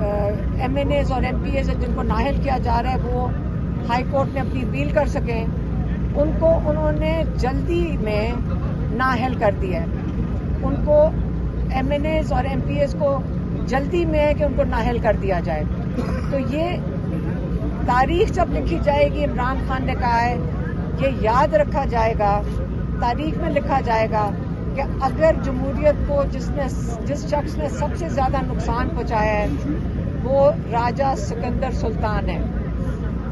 M N as اور M P as جن کو نااہل کیا جا رہا ہے وہ ہائی کورٹ میں اپنی اپیل کر سکیں، ان کو انہوں نے جلدی میں نااہل کر دیا ہے. ان کو ایم این ایز اور ایم پی ایز کو جلدی میں ہے کہ ان کو نااہل کر دیا جائے. تو یہ تاریخ جب لکھی جائے گی، عمران خان نے کہا ہے یہ یاد رکھا جائے گا، تاریخ میں لکھا جائے گا کہ اگر جمہوریت کو جس شخص نے سب سے زیادہ نقصان پہنچایا ہے وہ راجہ سکندر سلطان ہے.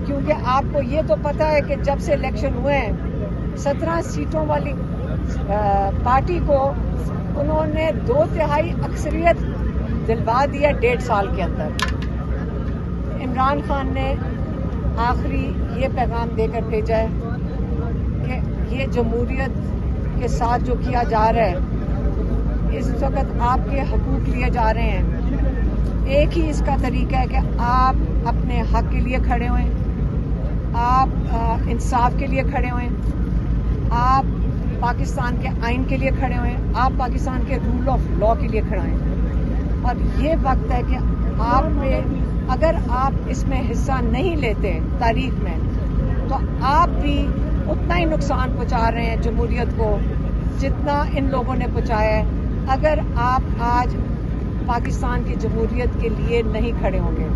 کیونکہ آپ کو یہ تو پتہ ہے کہ جب سے الیکشن ہوئے ہیں 17 سیٹوں والی پارٹی کو انہوں نے 2/3 اکثریت دلوا دیا 1.5 سال کے اندر. عمران خان نے آخری یہ پیغام دے کر بھیجا ہے کہ یہ جمہوریت کے ساتھ جو کیا جا رہا ہے اس وقت آپ کے حقوق لیے جا رہے ہیں. ایک ہی اس کا طریقہ ہے کہ آپ اپنے حق کے لیے کھڑے ہوئیں، آپ انصاف کے لیے کھڑے ہوئیں، آپ پاکستان کے آئین کے لیے کھڑے ہوئیں، آپ پاکستان کے رول آف لا کے لیے کھڑے ہوئیں. اور یہ وقت ہے کہ آپ میں اگر آپ اس میں حصہ نہیں لیتے تاریخ میں تو آپ بھی اتنا ہی نقصان پہنچا رہے ہیں جمہوریت کو جتنا ان لوگوں نے پہنچایا ہے اگر آپ آج پاکستان کی جمہوریت کے لیے نہیں کھڑے ہوں گے.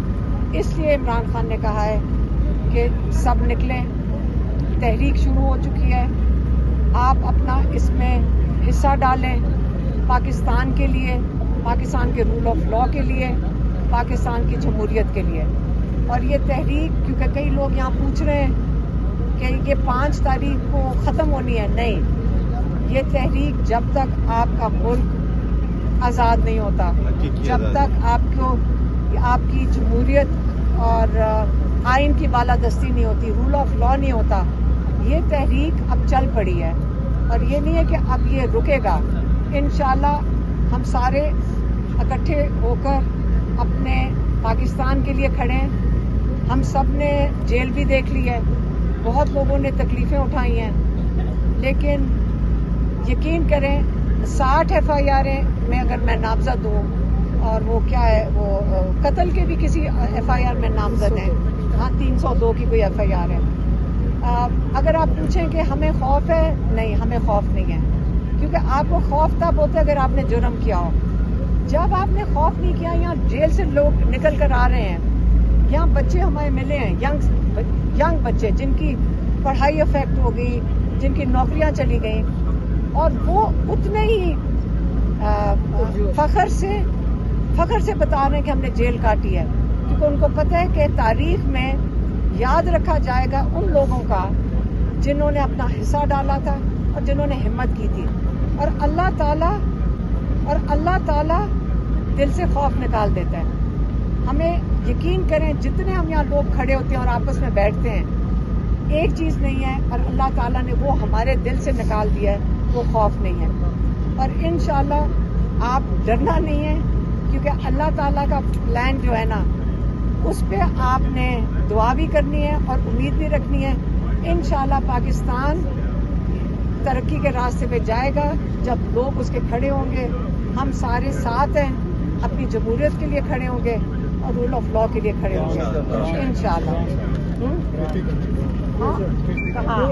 اس لیے عمران خان نے کہا ہے کہ سب نکلیں، تحریک شروع ہو چکی ہے، آپ اپنا اس میں حصہ ڈالیں پاکستان کے لیے، پاکستان کے رول آف لا کے لیے، پاکستان کی جمہوریت کے لیے. اور یہ تحریک کیونکہ کئی لوگ یہاں پوچھ رہے ہیں کہ یہ 5 تاریخ کو ختم ہونی ہے، نہیں، یہ تحریک جب تک آپ کا ملک آزاد نہیں ہوتا، جب تک آپ کی جمہوریت اور آئین کی بالادستی نہیں ہوتی، رول آف لا نہیں ہوتا، یہ تحریک اب چل پڑی ہے. اور یہ نہیں ہے کہ اب یہ رکے گا. انشاءاللہ ہم سارے اکٹھے ہو کر اپنے پاکستان کے لیے کھڑے ہیں. ہم سب نے جیل بھی دیکھ لی ہے، بہت لوگوں نے تکلیفیں اٹھائی ہیں، لیکن یقین کریں 60 FIR میں اگر میں نامزد ہوں، اور وہ کیا ہے وہ قتل کے بھی کسی FIR میں نامزد ہیں، ہاں 302 کی کوئی FIR ہے. اگر آپ پوچھیں کہ ہمیں خوف ہے، نہیں، ہمیں خوف نہیں ہے. کیونکہ آپ کو خوف تب ہوتا ہے اگر آپ نے جرم کیا ہو. جب آپ نے خوف نہیں کیا، یہاں جیل سے لوگ نکل کر آ رہے ہیں، یہاں بچے ہمیں ملے ہیں، ینگ بچے جن کی پڑھائی افیکٹ ہو گئی، جن کی نوکریاں چلی گئیں، اور وہ اتنے ہی فخر سے بتا رہے ہیں کہ ہم نے جیل کاٹی ہے. کیونکہ ان کو پتہ ہے کہ تاریخ میں یاد رکھا جائے گا ان لوگوں کا جنہوں نے اپنا حصہ ڈالا تھا اور جنہوں نے ہمت کی تھی. اور اللہ تعالیٰ دل سے خوف نکال دیتا ہے. ہمیں یقین کریں جتنے ہم یہاں لوگ کھڑے ہوتے ہیں اور آپس میں بیٹھتے ہیں، ایک چیز نہیں ہے اور اللہ تعالیٰ نے وہ ہمارے دل سے نکال دیا ہے، وہ خوف نہیں ہے. اور انشاءاللہ آپ ڈرنا نہیں ہے، کیونکہ اللہ تعالیٰ کا پلان جو ہے نا اس پہ آپ نے دعا بھی کرنی ہے اور امید بھی رکھنی ہے. انشاءاللہ پاکستان ترقی کے راستے پہ جائے گا جب لوگ اس کے کھڑے ہوں گے. ہم سارے ساتھ ہیں، اپنی جمہوریت کے لیے کھڑے ہوں گے اور رول آف لا کے لیے کھڑے ہوں گے انشاءاللہ. ہاں،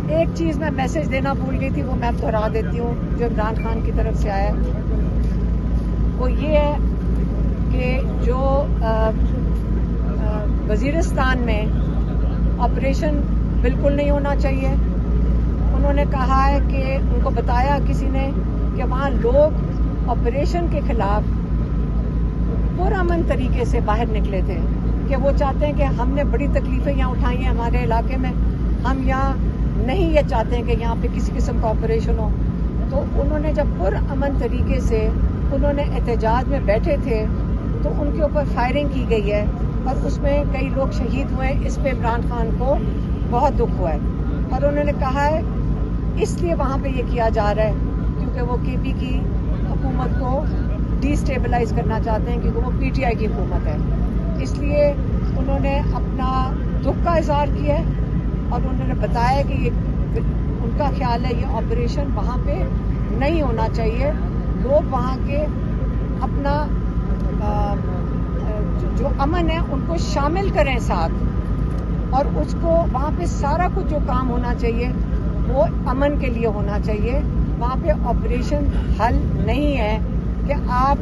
ایک چیز میں میسج دینا بھول گئی تھی، وہ میں دہرا دیتی ہوں جو عمران خان کی طرف سے آیا ہے. وہ یہ ہے کہ جو وزیرستان میں آپریشن بالکل نہیں ہونا چاہیے. انہوں نے کہا ہے کہ ان کو بتایا کسی نے کہ وہاں لوگ آپریشن کے خلاف پرامن طریقے سے باہر نکلے تھے، کہ وہ چاہتے ہیں کہ ہم نے بڑی تکلیفیں یہاں اٹھائی ہیں ہمارے علاقے میں، ہم یہاں نہیں یہ چاہتے ہیں کہ یہاں پہ کسی قسم کا آپریشن ہو. تو انہوں نے جب پرامن طریقے سے انہوں نے احتجاج میں بیٹھے تھے تو ان کے اوپر فائرنگ کی گئی ہے اور اس میں کئی لوگ شہید ہوئے. اس پہ عمران خان کو بہت دکھ ہوا ہے اور انہوں نے کہا ہے اس لیے وہاں پہ یہ کیا جا رہا ہے کیونکہ وہ کے پی کی حکومت کو ڈی اسٹیبلائز کرنا چاہتے ہیں، کیونکہ وہ پی ٹی آئی کی حکومت ہے. اس لیے انہوں نے اپنا دکھ کا اظہار کیا ہے اور انہوں نے بتایا کہ یہ ان کا خیال ہے یہ آپریشن وہاں پہ نہیں ہونا چاہیے. لوگ وہاں کے اپنا جو امن ہے ان کو شامل کریں ساتھ، اور اس کو وہاں پہ سارا کچھ جو کام ہونا چاہیے وہ امن کے لیے ہونا چاہیے. وہاں پہ آپریشن حل نہیں ہے کہ آپ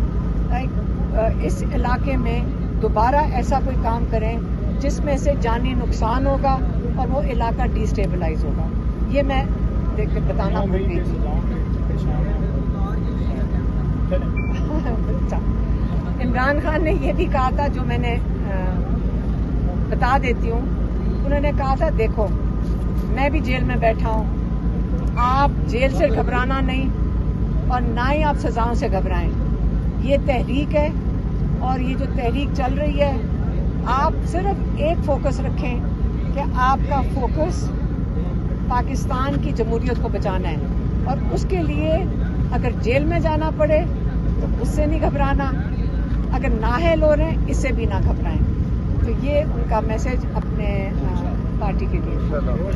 اس علاقے میں دوبارہ ایسا کوئی کام کریں جس میں سے جانی نقصان ہوگا اور وہ علاقہ ڈی اسٹیبلائز ہوگا. یہ میں دیکھ کے بتانا بھول گئی تھی. عمران خان نے یہ بھی کہا تھا، جو میں نے بتا دیتی ہوں. انہوں نے کہا تھا دیکھو میں بھی جیل میں بیٹھا ہوں، آپ جیل سے گھبرانا نہیں اور نہ ہی آپ سزاؤں سے گھبرائیں. یہ تحریک ہے اور یہ جو تحریک چل رہی ہے آپ صرف ایک فوکس رکھیں کہ آپ کا فوکس پاکستان کی جمہوریت کو بچانا ہے، اور اس کے لیے اگر جیل میں جانا پڑے تو اس سے نہیں گھبرانا، اگر نااہل ہو رہے ہیں اس سے بھی نہ گھبرائیں. تو یہ ان کا میسج اپنے پارٹی کے لیے.